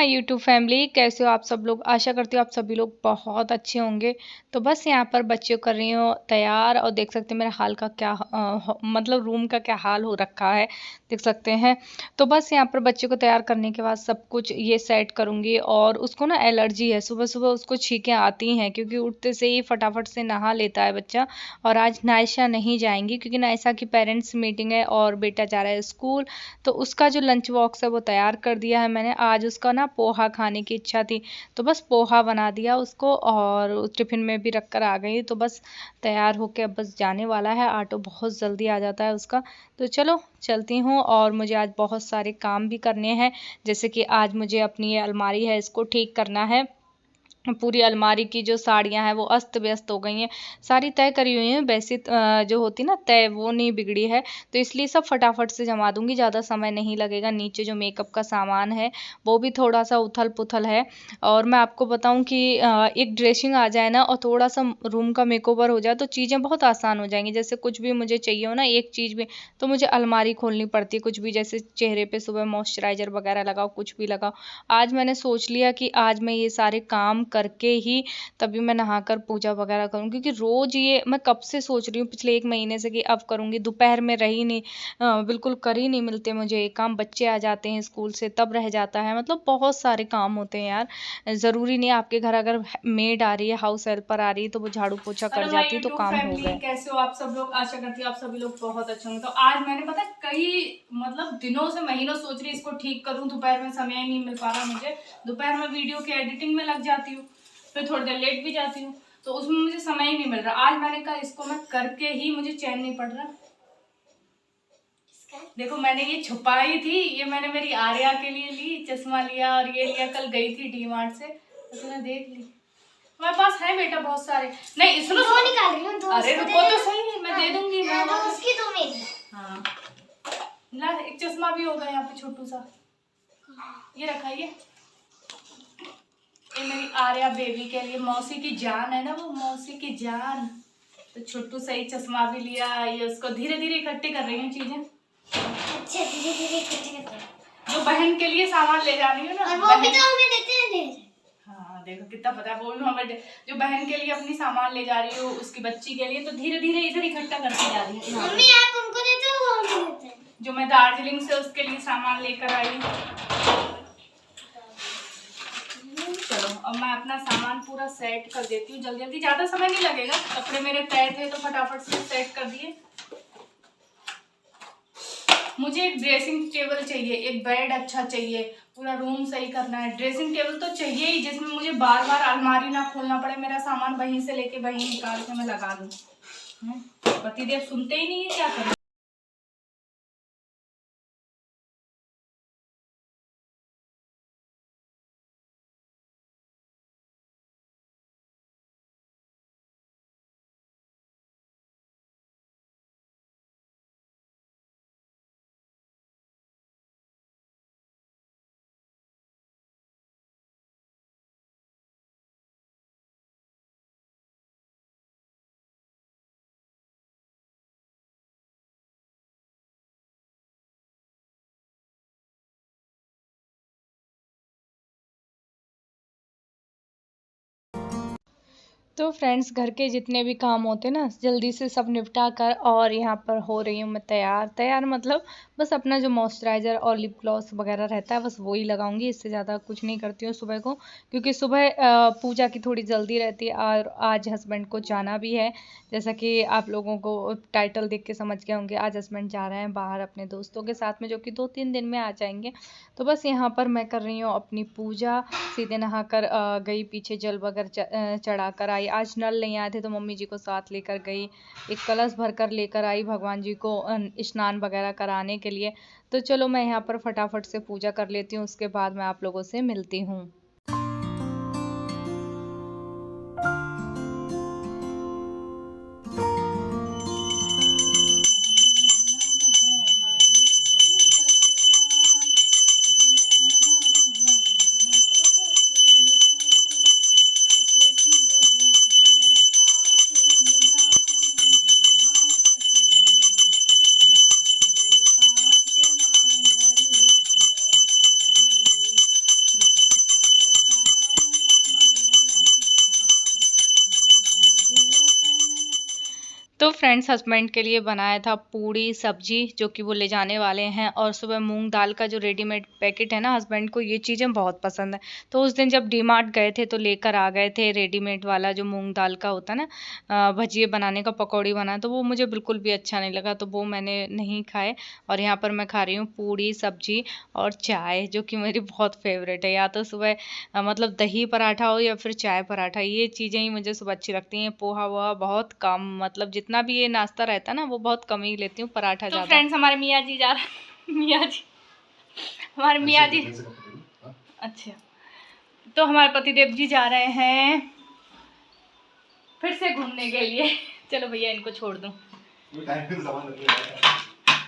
My YouTube family, कैसे हो आप सब लोग। आशा करती हूँ आप सभी लोग बहुत अच्छे होंगे। तो बस यहाँ पर बच्चे कर रही हूँ तैयार, और देख सकते हैं मेरे हाल का क्या मतलब रूम का क्या हाल हो रखा है, देख सकते हैं। तो बस यहाँ पर बच्चे को तैयार करने के बाद सब कुछ ये सेट करूँगी। और उसको ना एलर्जी है, सुबह सुबह उसको छींकें आती हैं क्योंकि उठते से ही फटाफट से नहा लेता है बच्चा। और आज नायशा नहीं जाएंगी क्योंकि नायशा की पेरेंट्स मीटिंग है और बेटा जा रहा है स्कूल। तो उसका जो लंच बॉक्स है वो तैयार कर दिया है मैंने। आज उसका ना पोहा खाने की इच्छा थी, तो बस पोहा बना दिया उसको और टिफिन में भी रख कर आ गई। तो बस तैयार होके अब बस जाने वाला है। ऑटो बहुत जल्दी आ जाता है उसका। तो चलो चलती हूँ। और मुझे आज बहुत सारे काम भी करने हैं, जैसे कि आज मुझे अपनी ये अलमारी है इसको ठीक करना है। पूरी अलमारी की जो साड़ियाँ हैं वो अस्त व्यस्त हो गई हैं। सारी तय करी हुई हैं, वैसे जो होती ना तय वो नहीं बिगड़ी है। तो इसलिए सब फटाफट से जमा दूंगी, ज़्यादा समय नहीं लगेगा। नीचे जो मेकअप का सामान है वो भी थोड़ा सा उथल पुथल है। और मैं आपको बताऊं कि एक ड्रेसिंग आ जाए ना और थोड़ा सा रूम का मेकओवर हो जाए तो चीज़ें बहुत आसान हो जाएंगी। जैसे कुछ भी मुझे चाहिए हो ना एक चीज़ भी, तो मुझे अलमारी खोलनी पड़ती है। कुछ भी जैसे चेहरे पे सुबह मॉइस्चराइजर वगैरह लगाओ, कुछ भी लगाओ। आज मैंने सोच लिया कि आज मैं ये सारे काम करके ही तभी मैं नहाकर पूजा वगैरह करूँ, क्योंकि रोज ये मैं कब से सोच रही हूँ पिछले 1 महीने से कि अब करूँगी। दोपहर में रही नहीं, बिल्कुल कर ही नहीं मिलते मुझे ये काम। बच्चे आ जाते हैं स्कूल से तब रह जाता है, मतलब बहुत सारे काम होते हैं यार। ज़रूरी नहीं आपके घर अगर मेड आ रही है, हाउस हेल्पर आ रही है तो वो झाड़ू पोछा कर हेलो माय जाती है तो यूट्यूब काम हो फैमिली, गए। कैसे हो आप सब लोग। आशा करती हूँ आप सभी लोग बहुत अच्छे होंगे। तो आज मैंने पता कई मतलब दिनों से महीनों सोच रही इसको ठीक करूँ। दोपहर में समय ही नहीं मिल पा रहा मुझे। दोपहर में वीडियो की एडिटिंग में लग जाती हूँ, फिर थोड़ी देर लेट भी जाती हूँ, तो उसमें मुझे समय ही नहीं मिल रहा। आज मैंने कहा इसको मैं करके ही, मुझे चैन नहीं पड़ रहा। देखो मैंने ये छुपाई थी, ये मैंने मेरी आर्या के लिए ली, चश्मा लिया और ये लिया। कल गई थी डी मार्ट से, तो तूने देख ली। हमारे पास है बेटा बहुत सारे। नहीं इसमें दो निकाल रही हूँ, दो अरे रुको तो सही, मैं दे दूंगी। मैं दो उसकी दो मेरी। हाँ ला, एक चश्मा भी होगा यहाँ पे छोटू सा, ये रखा। ये मेरी आर्या बेबी के लिए, मौसी की जान है ना वो, मौसी की जान। तो छोटू सही चश्मा भी लिया। ये उसको धीरे धीरे इकट्ठी कर रही हूँ चीजें। अच्छा धीरे धीरे इकट्ठे करते हैं। जो बहन के लिए सामान ले जा रही हूँ ना, और वो भी तो हमें देते हैं ढेर। हाँ देखो कितना पता है, बोल हमें जो बहन के लिए अपनी सामान ले जा रही हूँ उसकी बच्ची के लिए, तो धीरे धीरे इधर इकट्ठा करती जा रही हूँ। मम्मी आप उनको देते हो, वो हमें देते हैं। जो मैं दार्जिलिंग से उसके लिए सामान लेकर आई। चलो अब मैं अपना सामान पूरा सेट कर देती हूँ जल्दी जल्दी, ज्यादा समय नहीं लगेगा। कपड़े मेरे तय थे तो फटाफट से सेट कर दिए। मुझे एक ड्रेसिंग टेबल चाहिए, एक बेड अच्छा चाहिए, पूरा रूम सही करना है। ड्रेसिंग टेबल तो चाहिए ही, जिसमें मुझे बार बार अलमारी ना खोलना पड़े, मेरा सामान वहीं से लेके वहीं निकाल के मैं लगा दूँ। पतिदेव सुनते ही नहीं है, क्या करें। तो फ्रेंड्स, घर के जितने भी काम होते हैं ना जल्दी से सब निपटा कर, और यहाँ पर हो रही हूँ मैं तैयार। तैयार मतलब बस अपना जो मॉइस्चराइज़र और लिप ग्लॉस वगैरह रहता है बस वही लगाऊंगी, इससे ज़्यादा कुछ नहीं करती हूँ सुबह को। क्योंकि सुबह पूजा की थोड़ी जल्दी रहती है और आज हस्बैंड को जाना भी है। जैसा कि आप लोगों को टाइटल देख के समझ गए होंगे, आज हस्बैंड जा रहे हैं बाहर अपने दोस्तों के साथ में, जो कि 2-3 दिन में आ जाएंगे। तो बस यहाँ पर मैं कर रही हूँ अपनी पूजा। सीधे नहाकर गई, पीछे जल वगैरह चढ़ा कर आई। आज नल नहीं आए थे तो मम्मी जी को साथ लेकर गई। एक कलश भर कर लेकर आई भगवान जी को स्नान वगैरह कराने के लिए। तो चलो मैं यहाँ पर फटाफट से पूजा कर लेती हूँ, उसके बाद मैं आप लोगों से मिलती हूँ। तो फ्रेंड्स हस्बैंड के लिए बनाया था पूड़ी सब्जी जो कि वो ले जाने वाले हैं, और सुबह मूंग दाल का जो रेडीमेड पैकेट है ना, हस्बैंड को ये चीज़ें बहुत पसंद है। तो उस दिन जब डीमार्ट गए थे तो लेकर आ गए थे रेडीमेड वाला जो मूंग दाल का होता है ना, भजिए बनाने का, पकौड़ी बनाना, तो वो मुझे बिल्कुल भी अच्छा नहीं लगा, तो वो मैंने नहीं खाए। और यहाँ पर मैं खा रही हूँ पूड़ी सब्जी और चाय, जो कि मेरी बहुत फेवरेट है। या तो सुबह मतलब दही पराठा हो या फिर चाय पराठा, ये चीज़ें ही मुझे सुबह अच्छी लगती हैं। पोहा वोहा बहुत कम, मतलब जितना भी ये नाश्ता रहता है ना वो बहुत कम ही लेती हूँ, पराठा तो ज़्यादा। फ्रेंड्स हमारे मियाँ जी जा रहे मियाँ जी हमारे मियाँ जी अच्छा, तो हमारे पतिदेव जी जा रहे हैं फिर से घूमने के लिए। चलो भैया इनको छोड़ दूँ,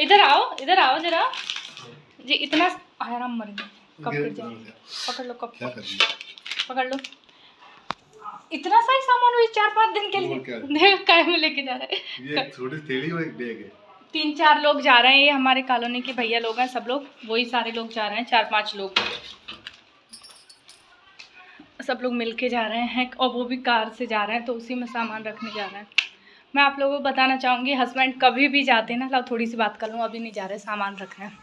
इधर आओ जरा जी। इतना आराम मर गया, कब गिर जाएंगे, पकड़ लो, कब पकड़ लो। इतना सही सामान हुई 4-5 दिन के लिए, देख काय में लेके जा रहे हैं। ये छोटी थैली और एक बैग है। 3-4 लोग जा रहे हैं, ये हमारे कॉलोनी के भैया लोग हैं, सब लोग वही सारे लोग जा रहे हैं, 4-5 लोग, सब लोग मिलके जा रहे हैं, और वो भी कार से जा रहे हैं, तो उसी में सामान रखने जा रहे हैं। मैं आप लोगों को बताना चाहूँगी, हस्बैंड कभी भी जाते हैं ना, लो थोड़ी सी बात कर लूँ, अभी नहीं जा रहे, सामान रख रहे हैं।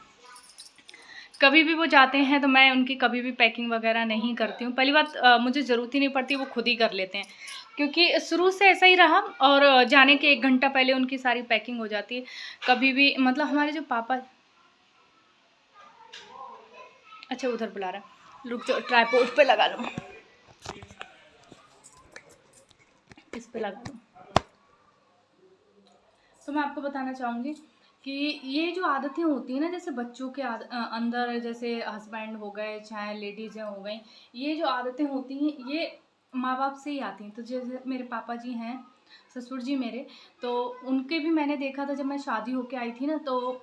कभी भी वो जाते हैं तो मैं उनकी कभी भी पैकिंग वगैरह नहीं करती हूँ। पहली बात मुझे ज़रूरत ही नहीं पड़ती, वो खुद ही कर लेते हैं, क्योंकि शुरू से ऐसा ही रहा। और जाने के 1 घंटा पहले उनकी सारी पैकिंग हो जाती है। कभी भी मतलब हमारे जो पापा, अच्छा उधर बुला रहा है, रुक जाओ, ट्राइपॉड पे लगा लूँ, इस पे लगा लूँ। तो मैं आपको बताना चाहूँगी कि ये जो आदतें होती हैं ना, जैसे बच्चों के अंदर, जैसे हस्बैंड हो गए चाहे लेडीज़ें हो गई, ये जो आदतें होती हैं ये माँ बाप से ही आती हैं। तो जैसे मेरे पापा जी हैं, ससुर जी मेरे, तो उनके भी मैंने देखा था, जब मैं शादी होके आई थी ना, तो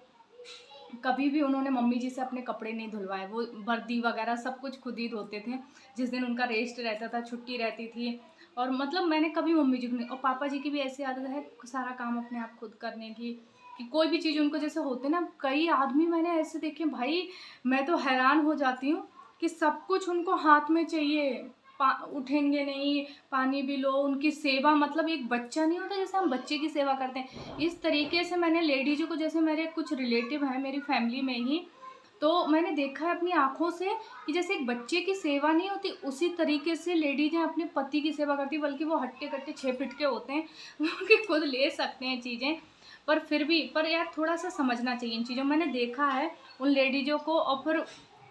कभी भी उन्होंने मम्मी जी से अपने कपड़े नहीं धुलवाए। वो वर्दी वगैरह सब कुछ खुद ही धोते थे। जिस दिन उनका रेस्ट रहता था, छुट्टी रहती थी, और मतलब मैंने कभी मम्मी जी को नहीं। और पापा जी की भी ऐसी आदत है सारा काम अपने आप खुद करने की, कि कोई भी चीज़ उनको, जैसे होते ना कई आदमी मैंने ऐसे देखे भाई, मैं तो हैरान हो जाती हूँ कि सब कुछ उनको हाथ में चाहिए, उठेंगे नहीं, पानी भी लो, उनकी सेवा, मतलब एक बच्चा नहीं होता जैसे हम बच्चे की सेवा करते हैं, इस तरीके से मैंने लेडीज़ों को, जैसे मेरे कुछ रिलेटिव हैं मेरी फैमिली में ही, तो मैंने देखा है अपनी आँखों से कि जैसे एक बच्चे की सेवा नहीं होती, उसी तरीके से लेडीज़ें अपने पति की सेवा करती, बल्कि वो हट्टे कट्टे 6 फीट के होते हैं, वो कि खुद ले सकते हैं चीज़ें, पर फिर भी, पर यार थोड़ा सा समझना चाहिए इन चीज़ों। मैंने देखा है उन लेडीज़ों को, और फिर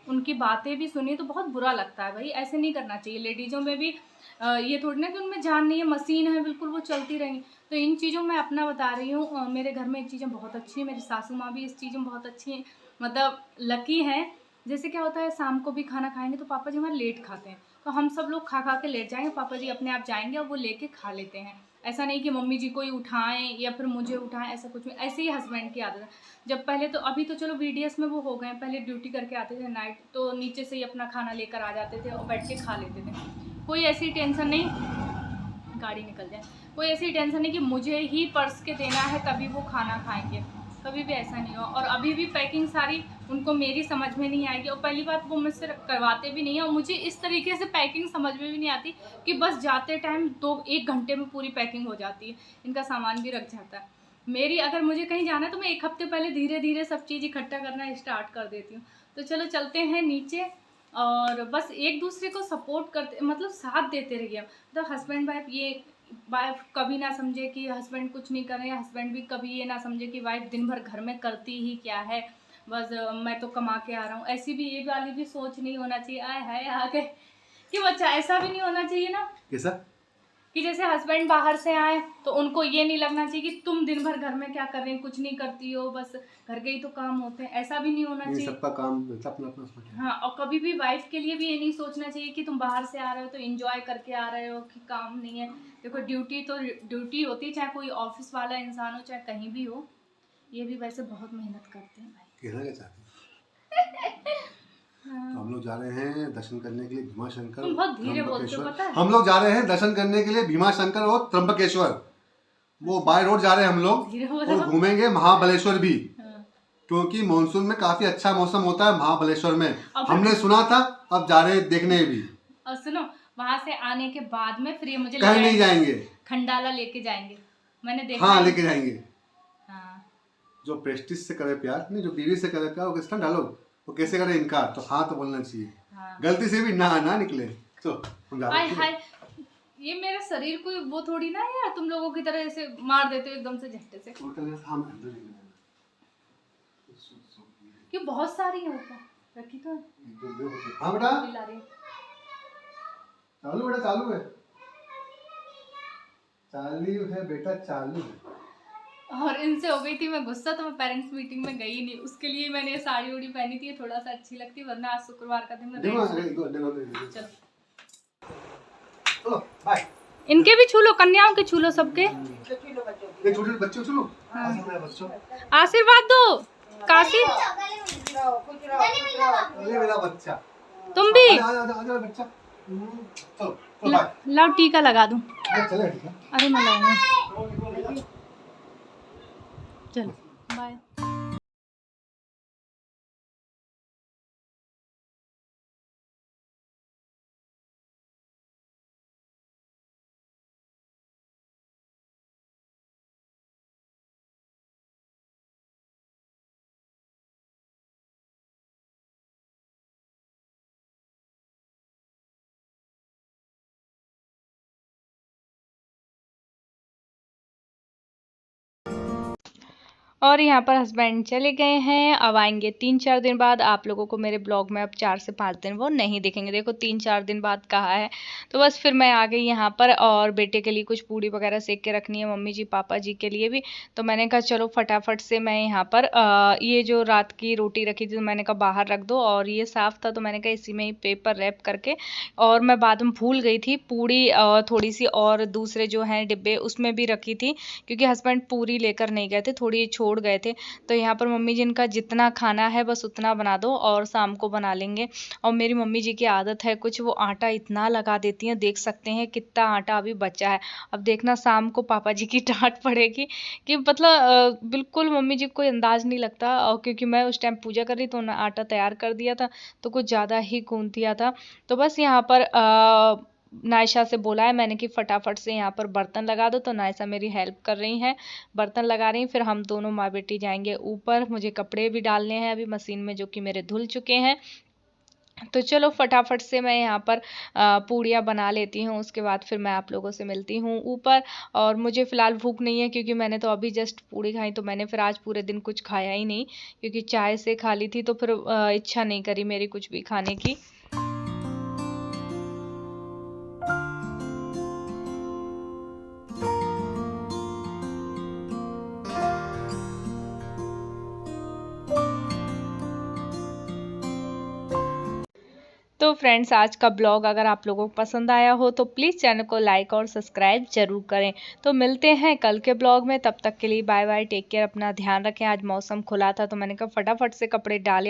उनकी बातें भी सुनी तो बहुत बुरा लगता है। भाई ऐसे नहीं करना चाहिए, लेडीज़ों में भी ये थोड़ी ना कि उनमें जान नहीं है, मशीन है बिल्कुल, वो चलती रहेंगी। तो इन चीज़ों में अपना बता रही हूँ, मेरे घर में एक चीज़ें बहुत अच्छी हैं, मेरी सासू माँ भी इस चीज़ों में बहुत अच्छी हैं, मतलब लकी हैं। जैसे क्या होता है, शाम को भी खाना खाएंगे तो पापा जी हमारे लेट खाते हैं, तो हम सब लोग खा के लेट जाएंगे, पापा जी अपने आप जाएंगे और वो लेके खा लेते हैं। ऐसा नहीं कि मम्मी जी को ही उठाएं या फिर मुझे उठाएं, ऐसा कुछ नहीं। ऐसे ही हस्बैंड की आदत है। जब पहले तो, अभी तो चलो VDS में वो हो गए, पहले ड्यूटी करके आते थे नाइट, तो नीचे से ही अपना खाना लेकर आ जाते थे और बैठ के खा लेते थे। कोई ऐसी टेंशन नहीं, गाड़ी निकल जाए, कोई ऐसी टेंशन नहीं कि मुझे ही पर्स के देना है तभी वो खाना खाएंगे, कभी भी ऐसा नहीं हो। और अभी भी पैकिंग सारी उनको मेरी समझ में नहीं आएगी, और पहली बात वो मुझसे करवाते भी नहीं है, और मुझे इस तरीके से पैकिंग समझ में भी नहीं आती कि बस जाते टाइम 1 घंटे में पूरी पैकिंग हो जाती है, इनका सामान भी रख जाता है। मेरी अगर मुझे कहीं जाना है तो मैं 1 हफ्ते पहले धीरे धीरे सब चीज़ इकट्ठा करना स्टार्ट कर देती हूँ। तो चलो चलते हैं नीचे, और बस एक दूसरे को सपोर्ट करते, मतलब साथ देते रहिए। तो हस्बैंड वाइफ कभी ना समझे कि हस्बैंड कुछ नहीं कर रहे हैं, हस्बैंड भी कभी ये ना समझे कि वाइफ दिन भर घर में करती ही क्या है, बस मैं तो कमा के आ रहा हूँ। ऐसी भी ये वाली भी सोच नहीं होना चाहिए। आए हाय आगे कि बच्चा, ऐसा भी नहीं होना चाहिए ना, कैसा कि जैसे हस्बैंड बाहर से आए तो उनको ये नहीं लगना चाहिए कि तुम दिन भर घर में क्या कर रही हो, कुछ नहीं करती हो, बस घर के ही तो काम होते हैं। ऐसा भी नहीं होना चाहिए, सबका काम अपना अपना सोचना। हाँ, और कभी भी वाइफ के लिए भी ये नहीं सोचना चाहिए कि तुम बाहर से आ रहे हो तो एंजॉय करके आ रहे हो, कि काम नहीं है। देखो ड्यूटी तो ड्यूटी होती है, चाहे कोई ऑफिस वाला इंसान हो चाहे कहीं भी हो। ये भी वैसे बहुत मेहनत करते हैं भाई। कहना क्या चाहते हैं? हाँ। तो हम लोग जा रहे हैं दर्शन करने के लिए भीमा शंकर, बहुत धीरे बोलते हो पता है। हम लोग जा रहे हैं दर्शन करने के लिए भीमा शंकर और त्र्यंबकेश्वर, वो बाय रोड जा रहे हैं हम लोग, और घूमेंगे महाबलेश्वर भी, क्योंकि मानसून में काफी अच्छा मौसम होता है महाबलेश्वर में, हमने सुना था। अब जा रहे हैं देखने भी। और सुनो, वहाँ से आने के बाद में फिर ये मुझे कहीं नहीं जाएंगे, खंडाला लेके जाएंगे, मैंने देखा हाँ है। लेके जाएंगे। हाँ जो प्रेस्टिज से करे प्यार, नहीं जो बीवी से करे प्यार, वो किसका डालो, वो कैसे करे इनकार, तो हाँ तो बोलना चाहिए। हाँ। गलती से भी ना निकले तो हम जा रहे हाय हैं। हाय, ये मेरे शरीर को वो थोड़ी ना यार, तुम लोगों की तरह ऐसे मार देते हो एकदम से झटके से। और कल हम अंदर ही गए। क्यों बहुत सारी है ऊपर रखी तो हाँ बेटा ला रही चालू, बेटा चालू है, चालू है बेटा, चालू है। और इनसे हो गई थी मैं गुस्सा, तो मैं पेरेंट्स मीटिंग में गई नहीं, उसके लिए मैंने ये साड़ी उड़ी पहनी थी, थोड़ा सा अच्छी लगती, वरना आज शुक्रवार का दिन मैं देखो चलो चलो बाय। इनके भी छू लो, कन्याओं के छू लो, सबके ये छोटे बच्चे सुनो, मेरे बच्चों, आशीर्वाद दो। काशी अरे मेरा बच्चा, तुम भी आ बच्चा, चलो चलो बाय। लाओ टीका लगा दूं। चले ठीक है। अरे मैं लाऊंगी, चलो बाय। और यहाँ पर हस्बैंड चले गए हैं, अब आएंगे 3-4 दिन बाद। आप लोगों को मेरे ब्लॉग में अब 4 से 5 दिन वो नहीं दिखेंगे, देखो 3-4 दिन बाद कहा है। तो बस फिर मैं आ गई यहाँ पर, और बेटे के लिए कुछ पूड़ी वगैरह सेक के रखनी है, मम्मी जी पापा जी के लिए भी। तो मैंने कहा चलो फटाफट से मैं यहाँ पर ये जो रात की रोटी रखी थी तो मैंने कहा बाहर रख दो, और ये साफ़ था तो मैंने कहा इसी में ही पेपर रैप करके, और मैं बाद में भूल गई थी पूड़ी थोड़ी सी और दूसरे जो हैं डिब्बे उसमें भी रखी थी, क्योंकि हस्बैंड पूरी लेकर नहीं गए थे, थोड़ी छोड़ गए थे। तो यहाँ पर मम्मी जी इनका जितना खाना है बस उतना बना दो और शाम को बना लेंगे। और मेरी मम्मी जी की आदत है कुछ, वो आटा इतना लगा देती हैं, देख सकते हैं कितना आटा अभी बचा है। अब देखना शाम को पापा जी की डांट पड़ेगी कि मतलब बिल्कुल मम्मी जी को कोई अंदाज नहीं लगता, और क्योंकि मैं उस टाइम पूजा कर रही तो उन्होंने आटा तैयार कर दिया था तो कुछ ज़्यादा ही गूंथ दिया था। तो बस यहाँ पर नायशा से बोला है मैंने कि फटाफट से यहाँ पर बर्तन लगा दो, तो नायशा मेरी हेल्प कर रही हैं, बर्तन लगा रही हैं। फिर हम दोनों माँ बेटी जाएंगे ऊपर, मुझे कपड़े भी डालने हैं अभी मशीन में जो कि मेरे धुल चुके हैं। तो चलो फटाफट से मैं यहाँ पर पूड़ियाँ बना लेती हूँ, उसके बाद फिर मैं आप लोगों से मिलती हूँ ऊपर। और मुझे फ़िलहाल भूख नहीं है क्योंकि मैंने तो अभी जस्ट पूड़ी खाई, तो मैंने फिर आज पूरे दिन कुछ खाया ही नहीं, क्योंकि चाय से खा ली थी तो फिर इच्छा नहीं करी मेरी कुछ भी खाने की। तो फ्रेंड्स आज का ब्लॉग अगर आप लोगों को पसंद आया हो तो प्लीज़ चैनल को लाइक और सब्सक्राइब ज़रूर करें। तो मिलते हैं कल के ब्लॉग में, तब तक के लिए बाय बाय, टेक केयर, अपना ध्यान रखें। आज मौसम खुला था तो मैंने कहा फटाफट से कपड़े डाले